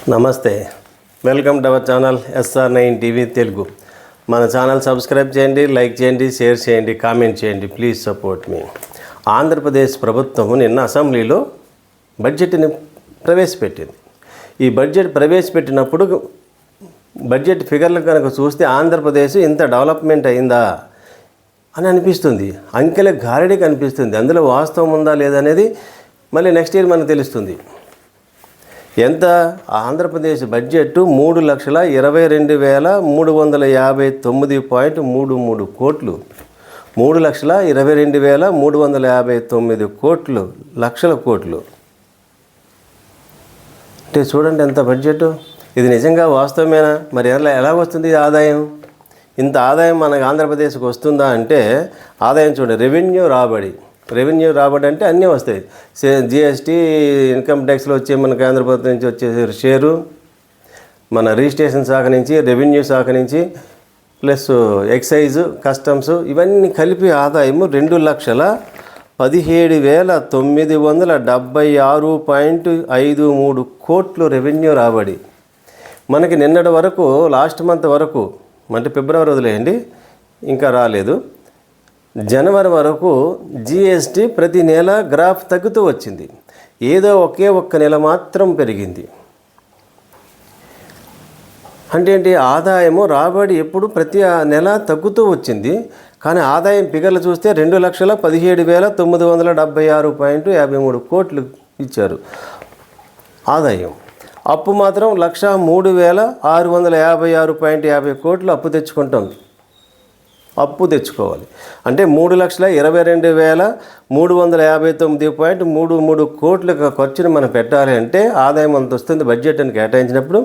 నమస్తే, welcome to our channel SR9 TV Telugu. మన channel subscribe చేయండి, లైక్ చేయండి, షేర్ చేయండి, కామెంట్ చేయండి. ప్లీజ్ సపోర్ట్ మీ. ఆంధ్రప్రదేశ్ ప్రభుత్వం నిన్న అసెంబ్లీలో బడ్జెట్ని ప్రవేశపెట్టింది. ఈ బడ్జెట్ ప్రవేశపెట్టినప్పుడు బడ్జెట్ ఫిగర్లు కనుక చూస్తే ఆంధ్రప్రదేశ్ ఇంత డెవలప్మెంట్ అయిందా అని అనిపిస్తుంది. అంకెల గారడి కనిపిస్తుంది. అందులో వాస్తవం ఉందా లేదనేది మళ్ళీ నెక్స్ట్ ఇయర్ మనకు తెలుస్తుంది. ఎంత ఆంధ్రప్రదేశ్ బడ్జెట్ 3,22,359.33 కోట్లు. 3,22,359 కోట్లు, లక్షల కోట్లు. అంటే చూడండి ఎంత బడ్జెట్. ఇది నిజంగా వాస్తవమేనా? మరి ఎలా వస్తుంది ఆదాయం? ఇంత ఆదాయం మనకు ఆంధ్రప్రదేశ్కి వస్తుందా అంటే ఆదాయం చూడండి. రెవెన్యూ రాబడి అంటే అన్నీ వస్తాయి. GST, ఇన్కమ్ ట్యాక్స్లో వచ్చే మనకు ఆంధ్రప్రదేశ్ నుంచి వచ్చే షేరు, మన రిజిస్ట్రేషన్ శాఖ నుంచి, రెవెన్యూ శాఖ నుంచి, ప్లస్ ఎక్సైజ్, కస్టమ్స్, ఇవన్నీ కలిపి ఆదాయము 2,17,976.53 కోట్లు రెవెన్యూ రాబడి. మనకి నిన్నటి వరకు, లాస్ట్ మంత్ వరకు, అంటే ఫిబ్రవరి వదిలేయండి, ఇంకా రాలేదు, జనవరి వరకు GST ప్రతి నెల గ్రాఫ్ తగ్గుతూ వచ్చింది. ఏదో ఒక్క నెల మాత్రం పెరిగింది. అంటే ఏంటి? ఆదాయము రాబడి ఎప్పుడు ప్రతి నెల తగ్గుతూ వచ్చింది. కానీ ఆదాయం ఫిగర్లు చూస్తే 2,17,976.53 కోట్లు ఇచ్చారు ఆదాయం. అప్పు మాత్రం 103,656.50 కోట్లు అప్పు తెచ్చుకోవాలి. అంటే 3,22,359.33 కోట్ల ఖర్చుని మనం పెట్టాలి అంటే ఆదాయం అంత వస్తుంది. బడ్జెట్ అని కేటాయించినప్పుడు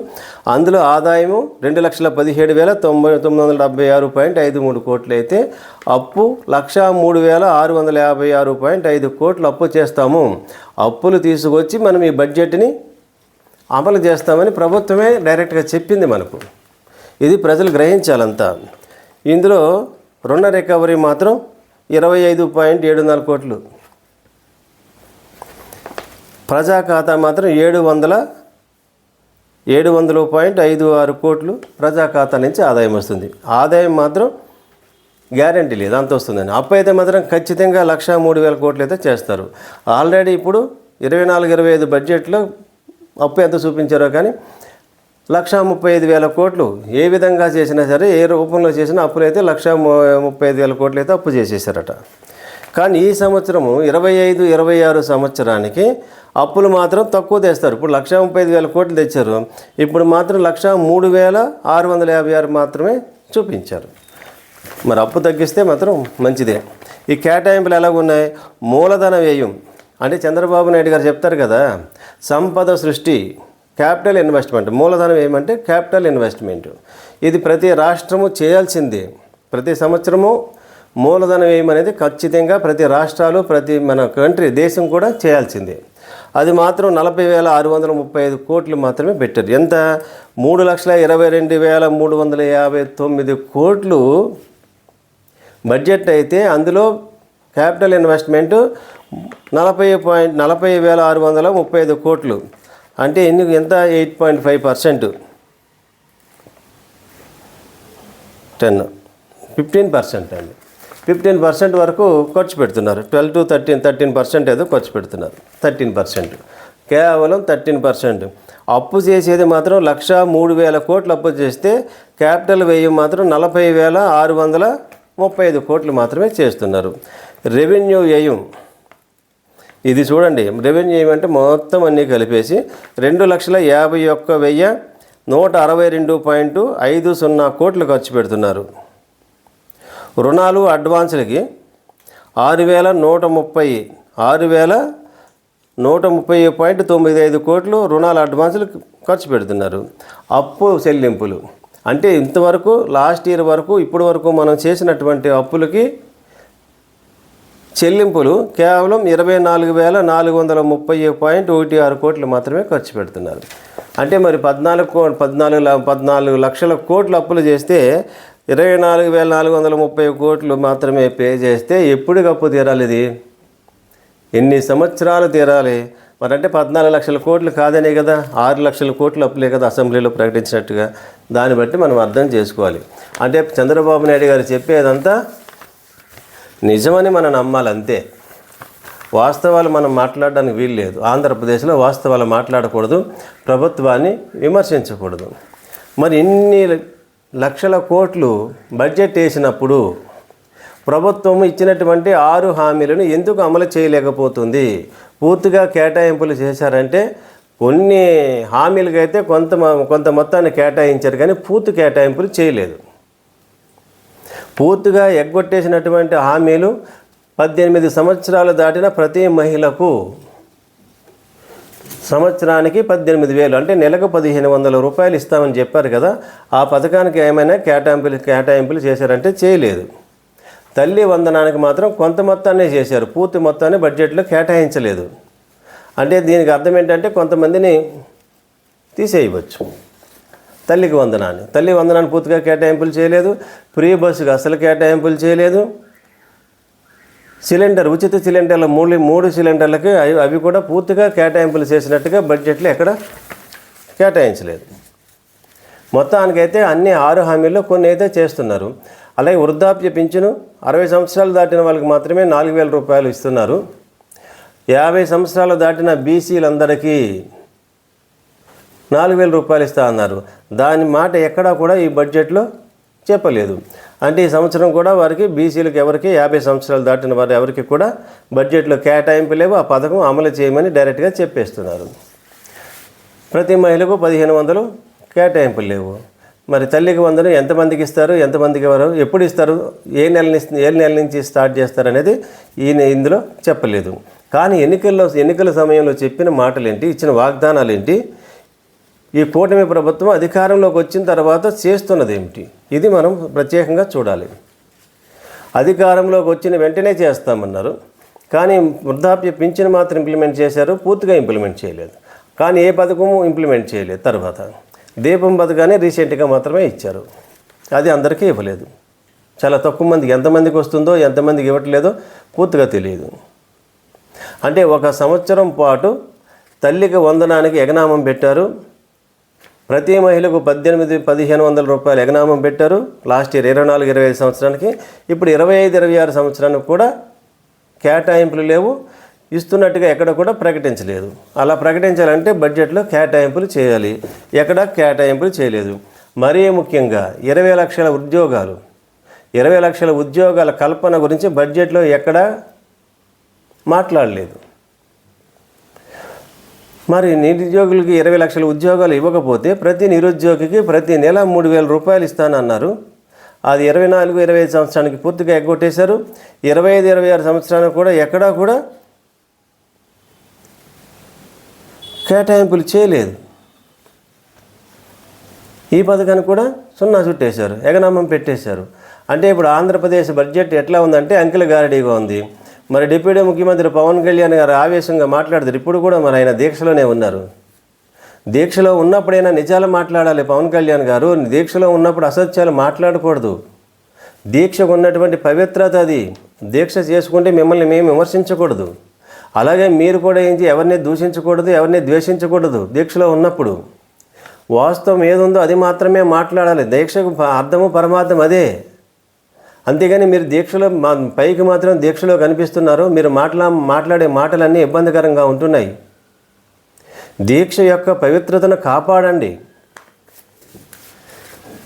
అందులో ఆదాయము 2,17,976.53 కోట్లు అయితే అప్పు 103,656.5 కోట్లు అప్పు చేస్తాము. అప్పులు తీసుకొచ్చి మనం ఈ బడ్జెట్ని అమలు చేస్తామని ప్రభుత్వమే డైరెక్ట్గా చెప్పింది మనకు. ఇది ప్రజలు గ్రహించాలంతా. ఇందులో రుణ రికవరీ మాత్రం 25.74 కోట్లు, ప్రజా ఖాతా మాత్రం 700.56 కోట్లు ప్రజా ఖాతా నుంచి ఆదాయం వస్తుంది. ఆదాయం మాత్రం గ్యారంటీ లేదు అంత వస్తుందని. అప్పు అయితే మాత్రం ఖచ్చితంగా 103,000 కోట్లు అయితే చేస్తారు. ఆల్రెడీ ఇప్పుడు 24-25 బడ్జెట్లో అప్పు ఎంత చూపించారో కానీ 135,000 కోట్లు ఏ విధంగా చేసినా సరే, ఏ రూపంలో చేసినా అప్పులు అయితే 135,000 కోట్లు అయితే అప్పు చేసేసారట. కానీ ఈ సంవత్సరము 25-26 సంవత్సరానికి అప్పులు మాత్రం తక్కువ తెస్తారు. ఇప్పుడు 135,000 కోట్లు తెచ్చారు. ఇప్పుడు మాత్రం 103,656 మాత్రమే చూపించారు. మరి అప్పు తగ్గిస్తే మాత్రం మంచిదే. ఈ కేటాయింపులు ఎలాగున్నాయి? మూలధన వ్యయం అంటే చంద్రబాబు నాయుడు గారు చెప్తారు కదా, సంపద సృష్టి, క్యాపిటల్ ఇన్వెస్ట్మెంట్. మూలధనం ఏమంటే క్యాపిటల్ ఇన్వెస్ట్మెంట్. ఇది ప్రతి రాష్ట్రము చేయాల్సిందే. ప్రతి సంవత్సరము మూలధనం ఏమనేది ఖచ్చితంగా ప్రతి రాష్ట్రాలు, ప్రతి మన దేశం కూడా చేయాల్సిందే. అది మాత్రం 40,635 కోట్లు మాత్రమే పెట్టారు. ఎంత? 3,22,359 కోట్లు బడ్జెట్ అయితే అందులో క్యాపిటల్ ఇన్వెస్ట్మెంట్ 40,635 కోట్లు. అంటే ఎంత? 8.5%, 15% అండి. 15% వరకు ఖర్చు పెడుతున్నారు. 12 to 13% ఏదో ఖర్చు పెడుతున్నారు. 13%, కేవలం 13%. అప్పు చేసేది మాత్రం 103,000 కోట్లు అప్పు చేస్తే క్యాపిటల్ వ్యయం మాత్రం 40,635 కోట్లు మాత్రమే చేస్తున్నారు. రెవెన్యూ వ్యయం ఇది చూడండి. రెవెన్యూ ఏమంటే మొత్తం అన్నీ కలిపేసి 2,51,162.50 కోట్లు ఖర్చు పెడుతున్నారు. రుణాలు అడ్వాన్సులకి 6,130.95 కోట్లు రుణాల అడ్వాన్సులు ఖర్చు పెడుతున్నారు. అప్పు చెల్లింపులు అంటే ఇంతవరకు లాస్ట్ ఇయర్ వరకు ఇప్పటి వరకు మనం చేసినటువంటి అప్పులకి చెల్లింపులు కేవలం 24,430.16 కోట్లు మాత్రమే ఖర్చు పెడుతున్నారు. అంటే మరి 14 లక్షల కోట్లు అప్పులు చేస్తే 24,430 కోట్లు మాత్రమే పే చేస్తే ఎప్పటికప్పు తీరాలి? ఇది ఎన్ని సంవత్సరాలు తీరాలి? మరి అంటే 14 లక్షల కోట్లు కాదనే కదా, 6 లక్షల కోట్లు అప్పులే కదా అసెంబ్లీలో ప్రకటించినట్టుగా. దాన్ని బట్టి మనం అర్థం చేసుకోవాలి. అంటే చంద్రబాబు నాయుడు గారు చెప్పేదంతా నిజమని మనం నమ్మాలి అంతే. వాస్తవాలు మనం మాట్లాడడానికి వీలు లేదు. ఆంధ్రప్రదేశ్లో వాస్తవాలు మాట్లాడకూడదు, ప్రభుత్వాన్ని విమర్శించకూడదు. మరి ఇన్ని లక్షల కోట్లు బడ్జెట్ వేసినప్పుడు ప్రభుత్వం ఇచ్చినటువంటి 6 హామీలను ఎందుకు అమలు చేయలేకపోతుంది? పూర్తిగా కేటాయింపులు చేశారంటే కొన్ని హామీలకైతే కొంత మొత్తాన్ని కేటాయించారు, కానీ పూర్తి కేటాయింపులు చేయలేదు. పూర్తిగా ఎగ్గొట్టేసినటువంటి హామీలు 18 సంవత్సరాలు దాటిన ప్రతి మహిళకు సంవత్సరానికి 18,000 అంటే నెలకు 1,500 రూపాయలు ఇస్తామని చెప్పారు కదా. ఆ పథకానికి ఏమైనా కేటాయింపులు చేశారంటే చేయలేదు. తల్లి వందనానికి మాత్రం కొంత మొత్తాన్నే చేశారు, పూర్తి మొత్తాన్ని బడ్జెట్లో కేటాయించలేదు. అంటే దీనికి అర్థం ఏంటంటే కొంతమందిని తీసేయవచ్చు. తల్లి వందనాన్ని పూర్తిగా కేటాయింపులు చేయలేదు. ఫ్రీ బస్సుకు అసలు కేటాయింపులు చేయలేదు. ఉచిత సిలిండర్లు 3 సిలిండర్లకి అవి కూడా పూర్తిగా కేటాయింపులు చేసినట్టుగా బడ్జెట్లో ఎక్కడ కేటాయించలేదు. మొత్తానికైతే అన్ని 6 హామీల్లో కొన్ని అయితే చేస్తున్నారు. అలాగే వృద్ధాప్య పింఛను 60 సంవత్సరాలు దాటిన వాళ్ళకి మాత్రమే 4,000 రూపాయలు ఇస్తున్నారు. 50 సంవత్సరాలు దాటిన బీసీలందరికీ 4,000 రూపాయలు ఇస్తా అన్నారు. దాని మాట ఎక్కడా కూడా ఈ బడ్జెట్లో చెప్పలేదు. అంటే ఈ సంవత్సరం కూడా వారికి బీసీలకు ఎవరికి 50 సంవత్సరాలు దాటిన వారు ఎవరికి కూడా బడ్జెట్లో కేటాయింపు లేవు. ఆ పథకం అమలు చేయమని డైరెక్ట్గా చెప్పేస్తున్నారు. ప్రతి మహిళకు 1,500 కేటాయింపులు లేవు. మరి తల్లికి వందనం ఎంతమందికి ఇస్తారు, ఎంతమందికి ఎవరు, ఎప్పుడు ఇస్తారు, ఏ నెల నుంచి స్టార్ట్ చేస్తారు అనేది ఇందులో చెప్పలేదు. కానీ ఎన్నికల సమయంలో చెప్పిన మాటలేంటి, ఇచ్చిన వాగ్దానాలు ఏంటి, ఈ కూటమి ప్రభుత్వం అధికారంలోకి వచ్చిన తర్వాత చేస్తున్నది ఏమిటి, ఇది మనం ప్రత్యేకంగా చూడాలి. అధికారంలోకి వచ్చిన వెంటనే చేస్తామన్నారు, కానీ వృద్ధాప్య పింఛను మాత్రం ఇంప్లిమెంట్ చేశారు, పూర్తిగా ఇంప్లిమెంట్ చేయలేదు. కానీ ఏ పథకము ఇంప్లిమెంట్ చేయలేదు. తర్వాత దీపం పథకాన్ని రీసెంట్గా మాత్రమే ఇచ్చారు, అది అందరికీ ఇవ్వలేదు. చాలా తక్కువ మందికి, ఎంతమందికి వస్తుందో ఎంతమందికి ఇవ్వట్లేదో పూర్తిగా తెలియదు. అంటే 1 సంవత్సరం పాటు తల్లికి వందనానికి ఎగనామం పెట్టారు. ప్రతి మహిళకు 1,500 రూపాయలు ఎగనామం పెట్టారు లాస్ట్ ఇయర్ 24-25 సంవత్సరానికి. ఇప్పుడు 25-26 సంవత్సరానికి కూడా కేటాయింపులు లేవు, ఇస్తున్నట్టుగా ఎక్కడ కూడా ప్రకటించలేదు. అలా ప్రకటించాలంటే బడ్జెట్లో కేటాయింపులు చేయాలి, ఎక్కడ కేటాయింపులు చేయలేదు. మరీ ముఖ్యంగా 20 లక్షల ఉద్యోగాలు, 20 లక్షల ఉద్యోగాల కల్పన గురించి బడ్జెట్లో ఎక్కడా మాట్లాడలేదు. మరి నిరుద్యోగులకి 20 లక్షల ఉద్యోగాలు ఇవ్వకపోతే ప్రతి నిరుద్యోగికి ప్రతి నెల 3,000 రూపాయలు ఇస్తానన్నారు. అది 24-25 సంవత్సరానికి పూర్తిగా ఎగ్గొట్టేశారు. 25-26 సంవత్సరానికి కూడా ఎక్కడా కూడా కేటాయింపులు చేయలేదు. ఈ పథకాన్ని కూడా సున్నా చుట్టేశారు, ఎగనామం పెట్టేశారు. అంటే ఇప్పుడు ఆంధ్రప్రదేశ్ బడ్జెట్ ఎట్లా ఉందంటే అంకెల గారడీగా ఉంది. మరి డిప్యూటీ ముఖ్యమంత్రి పవన్ కళ్యాణ్ గారు ఆవేశంగా మాట్లాడతారు. ఇప్పుడు కూడా మరి ఆయన దీక్షలోనే ఉన్నారు. దీక్షలో ఉన్నప్పుడైనా నిజాలు మాట్లాడాలి పవన్ కళ్యాణ్ గారు. దీక్షలో ఉన్నప్పుడు అసత్యాలు మాట్లాడకూడదు. దీక్షకు ఉన్నటువంటి పవిత్రత అది. దీక్ష చేసుకుంటే మిమ్మల్ని మేము విమర్శించకూడదు. అలాగే మీరు కూడా ఎవరిని దూషించకూడదు, ఎవరిని ద్వేషించకూడదు. దీక్షలో ఉన్నప్పుడు వాస్తవం ఏదుందో అది మాత్రమే మాట్లాడాలి. దీక్షకు అర్థము పరమార్థం అదే. అంతేగాని మీరు దీక్షలో పైకి మాత్రం దీక్షలో కనిపిస్తున్నారు, మీరు మాట్లాడే మాటలన్నీ ఇబ్బందికరంగా ఉంటున్నాయి. దీక్ష యొక్క పవిత్రతను కాపాడండి.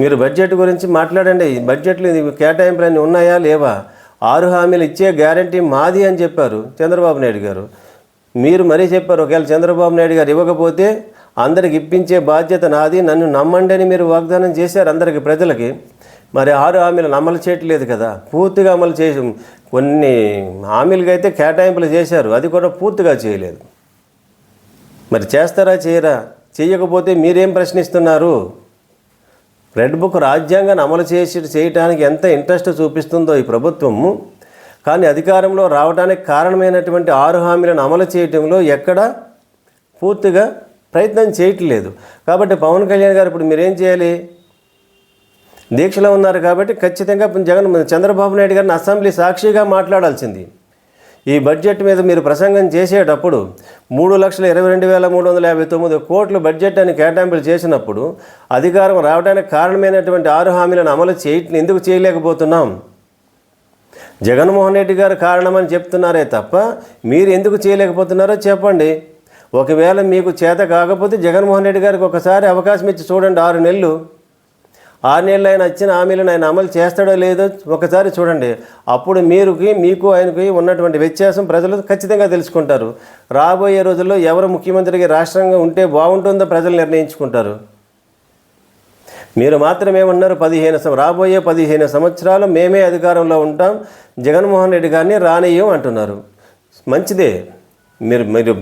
మీరు బడ్జెట్ గురించి మాట్లాడండి. బడ్జెట్లు కేటాయింపులన్నీ ఉన్నాయా లేవా? 6 హామీలు ఇచ్చే గ్యారంటీ మాది అని చెప్పారు చంద్రబాబు నాయుడు గారు. మీరు మరీ చెప్పారు, ఒకవేళ చంద్రబాబు నాయుడు గారు ఇవ్వకపోతే అందరికి ఇప్పించే బాధ్యత నాది, నన్ను నమ్మండి అని మీరు వాగ్దానం చేశారు అందరికీ, ప్రజలకి. మరి 6 హామీలను అమలు చేయట్లేదు కదా, పూర్తిగా అమలు చేసి కొన్ని హామీలకైతే కేటాయింపులు చేశారు, అది కూడా పూర్తిగా చేయలేదు. మరి చేస్తారా చేయరా? చేయకపోతే మీరేం ప్రశ్నిస్తున్నారు? రెడ్ బుక్ రాజ్యాంగాన్ని అమలు చేయడానికి ఎంత ఇంట్రెస్ట్ చూపిస్తుందో ఈ ప్రభుత్వము, కానీ అధికారంలో రావడానికి కారణమైనటువంటి 6 హామీలను అమలు చేయడంలో ఎక్కడ పూర్తిగా ప్రయత్నం చేయట్లేదు. కాబట్టి పవన్ కళ్యాణ్ గారు ఇప్పుడు మీరేం చేయాలి? దీక్షలో ఉన్నారు కాబట్టి ఖచ్చితంగా చంద్రబాబు నాయుడు గారిని అసెంబ్లీ సాక్షిగా మాట్లాడాల్సింది. ఈ బడ్జెట్ మీద మీరు ప్రసంగం చేసేటప్పుడు 3,22,359 కోట్లు బడ్జెట్ అని కేటాయింపులు చేసినప్పుడు అధికారం రావడానికి కారణమైనటువంటి 6 హామీలను అమలు ఎందుకు చేయలేకపోతున్నాం? జగన్మోహన్ రెడ్డి గారు కారణమని చెప్తున్నారే తప్ప మీరు ఎందుకు చేయలేకపోతున్నారో చెప్పండి. ఒకవేళ మీకు చేత కాకపోతే జగన్మోహన్ రెడ్డి గారికి ఒకసారి అవకాశం ఇచ్చి చూడండి. 6 నెలలు ఆయన ఇచ్చిన హామీలను ఆయన అమలు చేస్తాడో లేదో ఒకసారి చూడండి. అప్పుడు మీకు ఆయనకి ఉన్నటువంటి వ్యత్యాసం ప్రజలు ఖచ్చితంగా తెలుసుకుంటారు. రాబోయే రోజుల్లో ఎవరు ముఖ్యమంత్రికి రాష్ట్రంగా ఉంటే బాగుంటుందో ప్రజలు నిర్ణయించుకుంటారు. మీరు మాత్రమే ఉన్నారు రాబోయే 15 సంవత్సరాలు మేమే అధికారంలో ఉంటాం, జగన్మోహన్ రెడ్డి గారిని రానియ్యం అంటున్నారు. మంచిదే,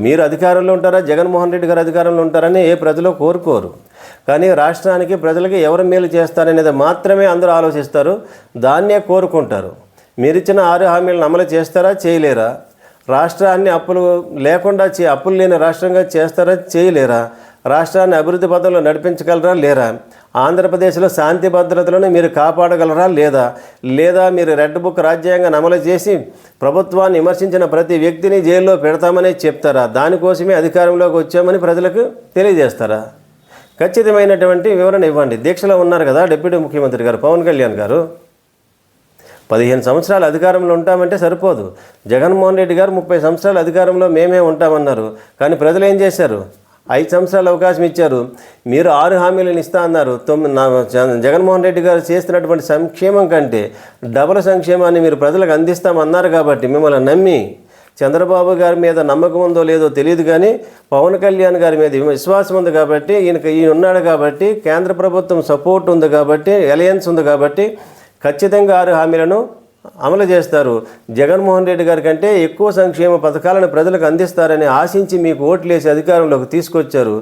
మీరు అధికారంలో ఉంటారా, జగన్మోహన్ రెడ్డి గారు అధికారంలో ఉంటారని ఏ ప్రజలు కోరుకోరు. కానీ రాష్ట్రానికి ప్రజలకి ఎవరు మేలు చేస్తారనేది మాత్రమే అందరూ ఆలోచిస్తారు, దాన్నే కోరుకుంటారు. మీరిచ్చిన 6 హామీలను అమలు చేస్తారా, చేయలేరా? రాష్ట్రాన్ని అప్పులు లేని రాష్ట్రంగా చేస్తారా, చేయలేరా? రాష్ట్రాన్ని అభివృద్ధి పథంలో నడిపించగలరా, లేరా? ఆంధ్రప్రదేశ్లో శాంతి భద్రతలను మీరు కాపాడగలరా, లేదా మీరు రెడ్ బుక్ రాజ్యాంగాన్ని అమలు చేసి ప్రభుత్వాన్ని విమర్శించిన ప్రతి వ్యక్తిని జైల్లో పెడతామని చెప్తారా? దానికోసమే అధికారంలోకి వచ్చామని ప్రజలకు తెలియజేస్తారా? ఖచ్చితమైనటువంటి వివరణ ఇవ్వండి. దీక్షలో ఉన్నారు కదా డిప్యూటీ ముఖ్యమంత్రి గారు పవన్ కళ్యాణ్ గారు. 15 సంవత్సరాలు అధికారంలో ఉంటామంటే సరిపోదు. జగన్మోహన్ రెడ్డి గారు 30 సంవత్సరాలు అధికారంలో మేమే ఉంటామన్నారు. కానీ ప్రజలు ఏం చేశారు? 5 సంవత్సరాలు అవకాశం ఇచ్చారు. మీరు 6 హామీలను ఇస్తా అన్నారు. జగన్మోహన్ రెడ్డి గారు చేస్తున్నటువంటి సంక్షేమం కంటే డబుల్ సంక్షేమాన్ని మీరు ప్రజలకు అందిస్తామన్నారు కాబట్టి మిమ్మల్ని నమ్మి చంద్రబాబు గారి మీద నమ్మకం ఉందో లేదో తెలియదు, కానీ పవన్ కళ్యాణ్ గారి మీద విశ్వాసం ఉంది కాబట్టి ఈయన ఉన్నాడు కాబట్టి, కేంద్ర ప్రభుత్వం సపోర్ట్ ఉంది కాబట్టి, అలయన్స్ ఉంది కాబట్టి ఖచ్చితంగా 6 హామీలను అమలు చేస్తారు. జగన్మోహన్ రెడ్డి గారి కంటే ఎక్కువ సంక్షేమ పథకాలను ప్రజలకు అందిస్తారని ఆశించి మీకు ఓట్లేసి అధికారంలోకి తీసుకొచ్చారు.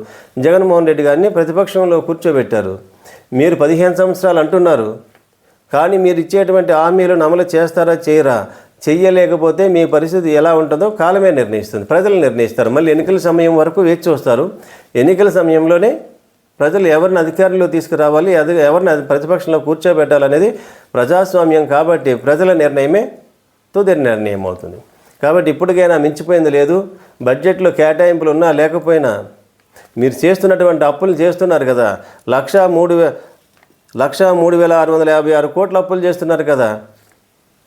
జగన్మోహన్ రెడ్డి గారిని ప్రతిపక్షంలో కూర్చోబెట్టారు. మీరు 15 సంవత్సరాలు అంటున్నారు, కానీ మీరు ఇచ్చేటువంటి హామీలను అమలు చేస్తారా, చేయరా? చెయ్యలేకపోతే మీ పరిస్థితి ఎలా ఉంటుందో కాలమే నిర్ణయిస్తుంది, ప్రజలు నిర్ణయిస్తారు. మళ్ళీ ఎన్నికల సమయం వరకు వేచి చూస్తారు. ఎన్నికల సమయంలోనే ప్రజలు ఎవరిని అధికారంలో తీసుకురావాలి, ఎవరిని ప్రతిపక్షంలో కూర్చోబెట్టాలనేది ప్రజాస్వామ్యం కాబట్టి ప్రజల నిర్ణయమే తుది నిర్ణయం అవుతుంది. కాబట్టి ఇప్పటికైనా మించిపోయింది లేదు. బడ్జెట్లో కేటాయింపులు ఉన్నా లేకపోయినా మీరు చేస్తున్నటువంటి అప్పులు చేస్తున్నారు కదా, 1,03,656 కోట్ల అప్పులు చేస్తున్నారు కదా.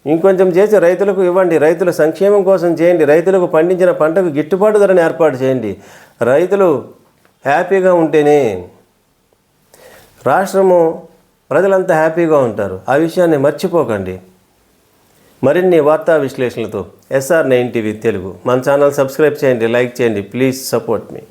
ఇంకొంచెం చేసి రైతులకు ఇవ్వండి, రైతుల సంక్షేమం కోసం చేయండి, రైతులకు పండించిన పంటకు గిట్టుబాటు ధరని ఏర్పాటు చేయండి. రైతులు హ్యాపీగా ఉంటేనే రాష్ట్రము ప్రజలంతా హ్యాపీగా ఉంటారు. ఆ విషయాన్ని మర్చిపోకండి. మరిన్ని వార్తా విశ్లేషణలతో SR9 టీవీ తెలుగు మన ఛానల్ సబ్స్క్రైబ్ చేయండి, లైక్ చేయండి. Please support me.